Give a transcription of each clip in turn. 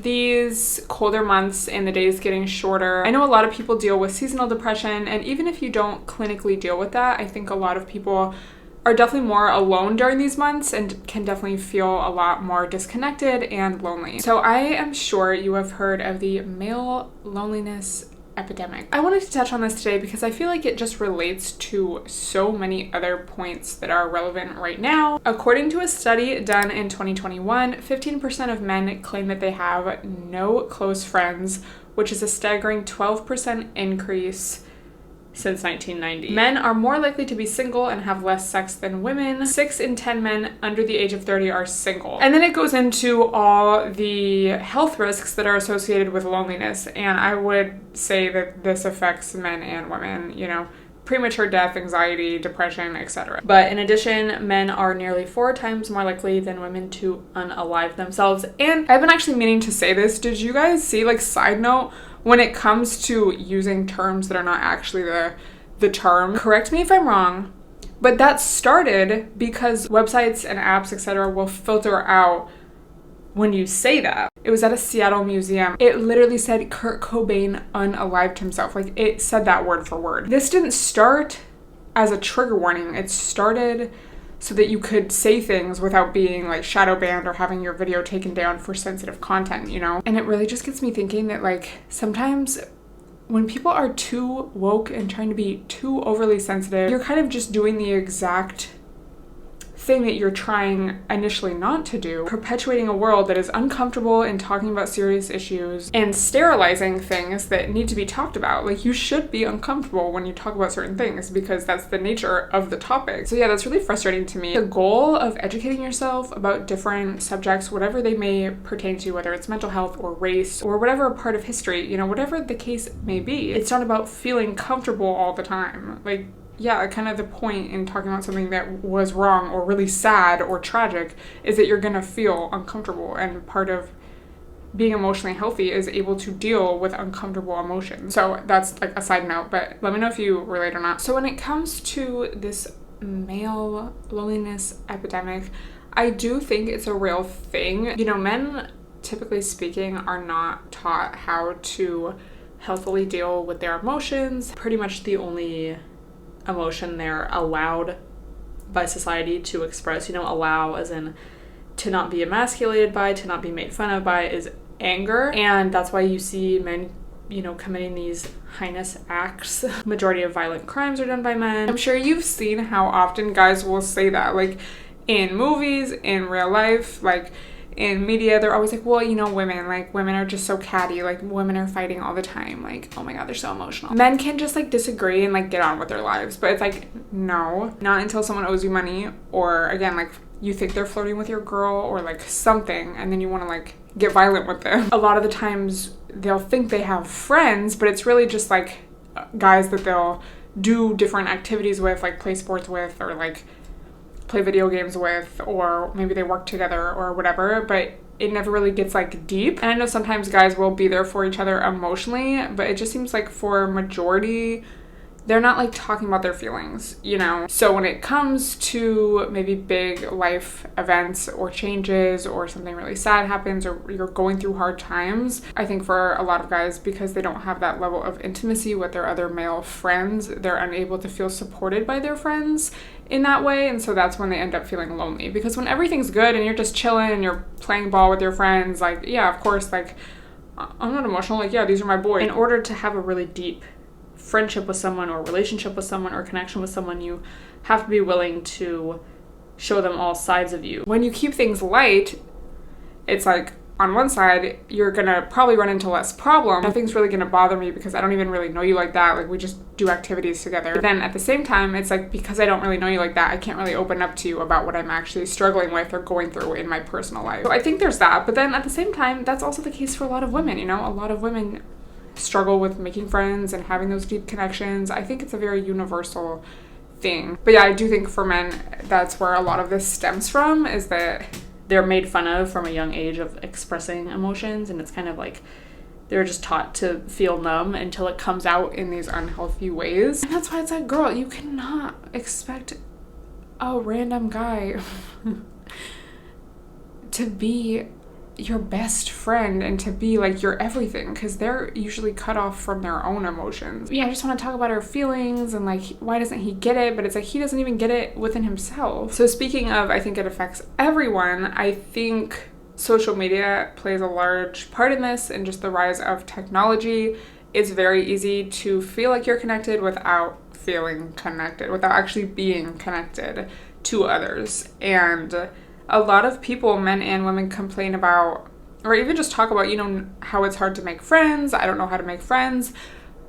these colder months and the days getting shorter, I know a lot of people deal with seasonal depression, and even if you don't clinically deal with that, I think a lot of people are definitely more alone during these months and can definitely feel a lot more disconnected and lonely. So I am sure you have heard of the male loneliness epidemic. I wanted to touch on this today because I feel like it just relates to so many other points that are relevant right now. According to a study done in 2021, 15% of men claim that they have no close friends, which is a staggering 12% increase since 1990. Men are more likely to be single and have less sex than women. 6 in 10 men under the age of 30 are single. And then it goes into all the health risks that are associated with loneliness. And I would say that this affects men and women, you know, premature death, anxiety, depression, etc. But in addition, men are nearly 4 times more likely than women to unalive themselves. And I've been actually meaning to say this. Did you guys see, like, side note, when it comes to using terms that are not actually the term, correct me if I'm wrong, but that started because websites and apps, etc., will filter out when you say that. It was at a Seattle museum. It literally said Kurt Cobain unalived himself. Like, it said that word for word. This didn't start as a trigger warning. It started so that you could say things without being like shadow banned or having your video taken down for sensitive content, you know? And it really just gets me thinking that, like, sometimes when people are too woke and trying to be too overly sensitive, you're kind of just doing the exact thing that you're trying initially not to do, perpetuating a world that is uncomfortable in talking about serious issues and sterilizing things that need to be talked about. Like, you should be uncomfortable when you talk about certain things because that's the nature of the topic. So yeah, that's really frustrating to me. The goal of educating yourself about different subjects, whatever they may pertain to, whether it's mental health or race or whatever part of history, you know, whatever the case may be, it's not about feeling comfortable all the time. Like, yeah, kind of the point in talking about something that was wrong or really sad or tragic is that you're gonna feel uncomfortable, and part of being emotionally healthy is able to deal with uncomfortable emotions. So that's like a side note, but let me know if you relate or not. So when it comes to this male loneliness epidemic, I do think it's a real thing. You know, men, typically speaking, are not taught how to healthily deal with their emotions. Pretty much the only emotion they're allowed by society to express, you know, allow as in to not be emasculated by, to not be made fun of by, is anger. And that's why you see men, you know, committing these heinous acts. Majority of violent crimes are done by men. I'm sure you've seen how often guys will say that, like in movies, in real life, like in media, they're always like, well, you know, women are just so catty, like women are fighting all the time, like, oh my god, they're so emotional. Men can just like disagree and like get on with their lives, but it's like, no, not until someone owes you money, or again, like you think they're flirting with your girl or like something, and then you want to like get violent with them. A lot of the times they'll think they have friends, but it's really just like guys that they'll do different activities with, like play sports with, or like play video games with, or maybe they work together or whatever, but it never really gets like deep. And I know sometimes guys will be there for each other emotionally, but it just seems like for majority, they're not like talking about their feelings, you know? So when it comes to maybe big life events or changes, or something really sad happens, or you're going through hard times, I think for a lot of guys, because they don't have that level of intimacy with their other male friends, they're unable to feel supported by their friends in that way. And so that's when they end up feeling lonely, because when everything's good and you're just chilling and you're playing ball with your friends, like, yeah, of course, like, I'm not emotional, like, yeah, these are my boys. In order to have a really deep friendship with someone, or relationship with someone, or connection with someone, you have to be willing to show them all sides of you. When you keep things light, it's like, on one side, you're gonna probably run into less problems. Nothing's really gonna bother me because I don't even really know you like that. Like, we just do activities together. But then at the same time, it's like, because I don't really know you like that, I can't really open up to you about what I'm actually struggling with or going through in my personal life. So I think there's that. But then at the same time, that's also the case for a lot of women, you know? A lot of women struggle with making friends and having those deep connections. I think it's a very universal thing. But yeah, I do think for men, that's where a lot of this stems from, is that they're made fun of from a young age of expressing emotions, and it's kind of like they're just taught to feel numb until it comes out in these unhealthy ways. And that's why it's like, girl, you cannot expect a random guy to be your best friend and to be like your everything, because they're usually cut off from their own emotions. Yeah, I just want to talk about her feelings and like, why doesn't he get it? But it's like he doesn't even get it within himself. So speaking of, I think it affects everyone, I think social media plays a large part in this, and just the rise of technology. It's very easy to feel like you're connected without feeling connected, without actually being connected to others. And a lot of people, men and women, complain about, or even just talk about, how it's hard to make friends. I don't know how to make friends.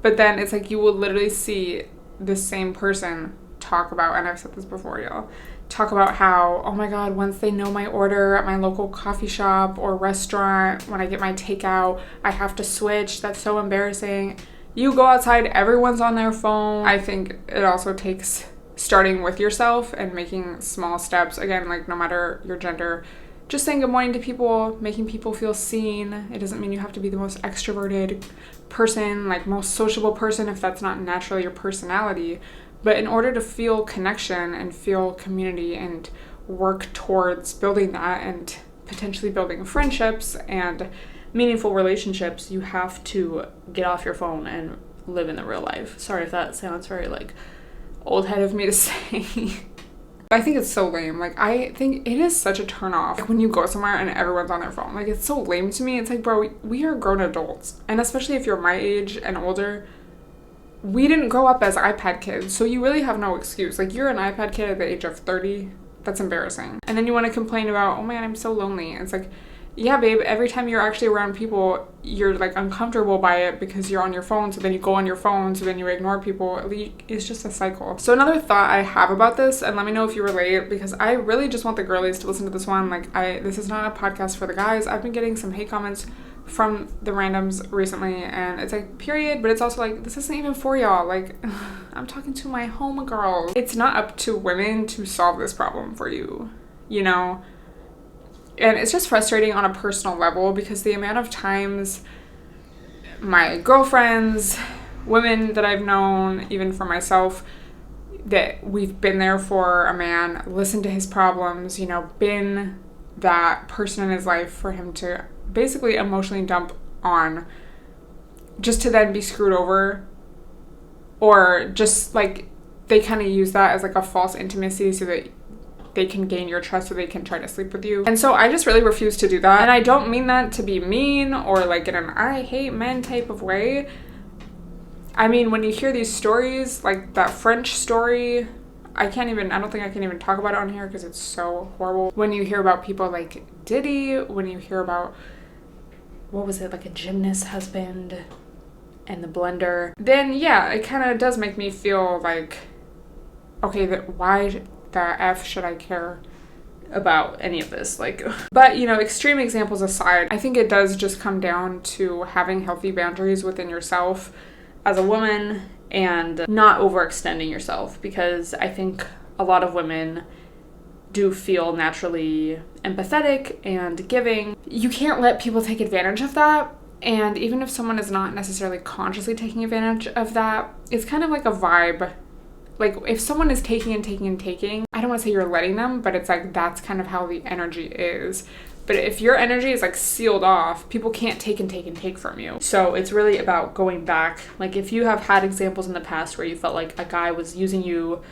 But then it's like you will literally see the same person talk about, and I've said this before, y'all, talk about how, oh my God, once they know my order at my local coffee shop or restaurant, when I get my takeout, I have to switch. That's so embarrassing. You go outside, everyone's on their phone. I think it also takes starting with yourself and making small steps. Again, like no matter your gender, just saying good morning to people, making people feel seen. It doesn't mean you have to be the most extroverted person, like most sociable person, if that's not naturally your personality. But in order to feel connection and feel community and work towards building that and potentially building friendships and meaningful relationships, you have to get off your phone and live in the real life. Sorry if that sounds very like old head of me to say. I think it's so lame. Like, I think it is such a turn off when you go somewhere and everyone's on their phone. Like, it's so lame to me. It's like, bro, we are grown adults. And especially if you're my age and older, we didn't grow up as iPad kids, so you really have no excuse. Like, you're an iPad kid at the age of 30. That's embarrassing. And then you want to complain about, oh man, I'm so lonely. It's like, yeah, babe, every time you're actually around people, you're like uncomfortable by it because you're on your phone. So then you go on your phone. So then you ignore people. It's just a cycle. So another thought I have about this, and let me know if you relate, because I really just want the girlies to listen to this one. Like, this is not a podcast for the guys. I've been getting some hate comments from the randoms recently, and it's like, period, but it's also like, this isn't even for y'all. Like, I'm talking to my homegirls. It's not up to women to solve this problem for you, And it's just frustrating on a personal level, because the amount of times my girlfriends, women that I've known, even for myself, that we've been there for a man, listened to his problems, been that person in his life for him to basically emotionally dump on, just to then be screwed over, or just like they kind of use that as like a false intimacy so that they can gain your trust, so they can try to sleep with you. And so I just really refuse to do that. And I don't mean that to be mean or like in an I hate men type of way. I mean, when you hear these stories, like that French story, I don't think I can even talk about it on here because it's so horrible. When you hear about people like Diddy, when you hear about, what was it, like a gymnast husband and the blender, then yeah, it kind of does make me feel like, okay, why the F should I care about any of this? Like, but extreme examples aside, I think it does just come down to having healthy boundaries within yourself as a woman and not overextending yourself, because I think a lot of women do feel naturally empathetic and giving. You can't let people take advantage of that. And even if someone is not necessarily consciously taking advantage of that, it's kind of like a vibe. Like, if someone is taking and taking and taking, I don't want to say you're letting them, but it's like that's kind of how the energy is. But if your energy is like sealed off, people can't take and take and take from you. So it's really about going back. Like, if you have had examples in the past where you felt like a guy was using you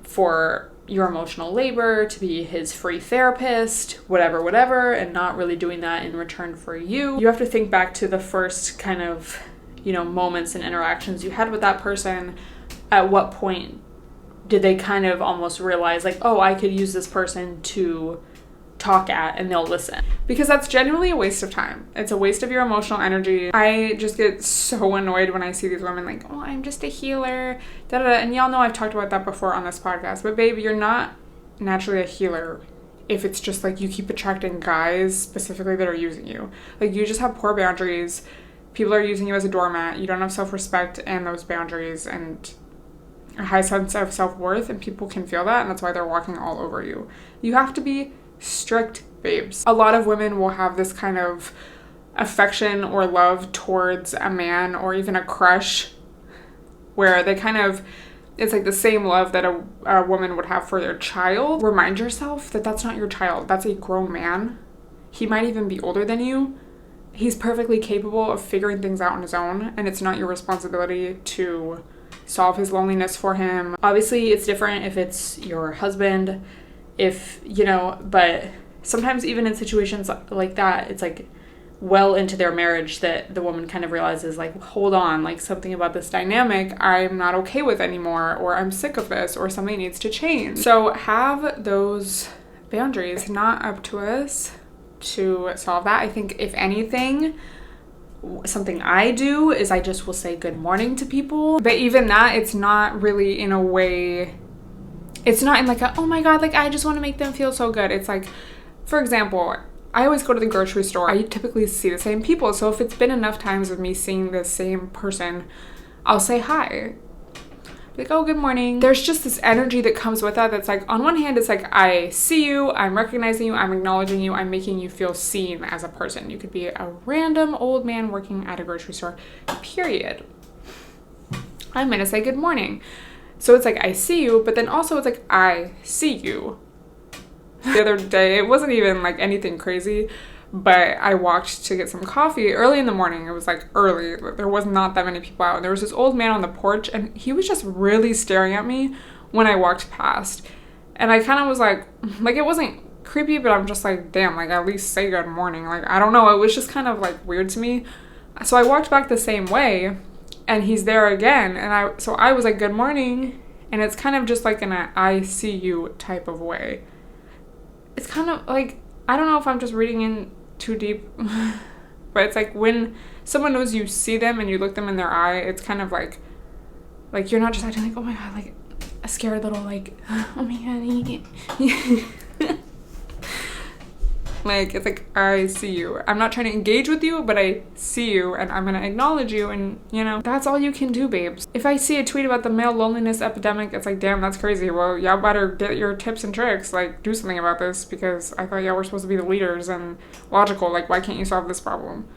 for your emotional labor, to be his free therapist, whatever, and not really doing that in return for you, you have to think back to the first kind of, moments and interactions you had with that person. At what point did they kind of almost realize like, oh, I could use this person to talk at and they'll listen? Because that's genuinely a waste of time. It's a waste of your emotional energy. I just get so annoyed when I see these women like, oh, I'm just a healer, and y'all know I've talked about that before on this podcast, but babe, you're not naturally a healer if it's just like you keep attracting guys specifically that are using you. Like, you just have poor boundaries. People are using you as a doormat. You don't have self-respect and those boundaries and a high sense of self-worth, and people can feel that, and that's why they're walking all over you. You have to be strict, babes. A lot of women will have this kind of affection or love towards a man or even a crush where they kind of, it's like the same love that a woman would have for their child. Remind yourself that that's not your child. That's a grown man. he might even be older than you. He's perfectly capable of figuring things out on his own, and it's not your responsibility to solve his loneliness for him. Obviously, it's different if it's your husband, but sometimes even in situations like that, it's like well into their marriage that the woman kind of realizes, like, hold on, like, something about this dynamic I'm not okay with anymore, or I'm sick of this, or something needs to change. So have those boundaries. Not up to us to solve that. I think if anything, something I do is I just will say good morning to people. But even that, it's not really in a way, it's not in like a, oh my God, like I just want to make them feel so good. It's like, for example, I always go to the grocery store. I typically see the same people. So if it's been enough times of me seeing the same person, I'll say hi. Like, oh, good morning. There's just this energy that comes with that that's like, on one hand, it's like, I see you, I'm recognizing you, I'm acknowledging you, I'm making you feel seen as a person. You could be a random old man working at a grocery store, period. I'm gonna say good morning. So it's like, I see you, but then also it's like, I see you. The other day, it wasn't even like anything crazy, but I walked to get some coffee early in the morning. It was like early. There was not that many people out. And there was this old man on the porch, and he was just really staring at me when I walked past. And I kind of was like, it wasn't creepy, but I'm just like, damn, like at least say good morning. Like, I don't know. It was just kind of like weird to me. So I walked back the same way, and he's there again. And I was like, good morning. And it's kind of just like in a I see you type of way. It's kind of like, I don't know if I'm just reading in too deep, but it's like when someone knows you see them and you look them in their eye, it's kind of like you're not just acting like, oh my God, like a scared little, like, oh my God. Like, it's like, I see you. I'm not trying to engage with you, but I see you, and I'm going to acknowledge you, and, that's all you can do, babes. If I see a tweet about the male loneliness epidemic, it's like, damn, that's crazy. Well, y'all better get your tips and tricks, like, do something about this, because I thought y'all were supposed to be the leaders and logical. Like, why can't you solve this problem?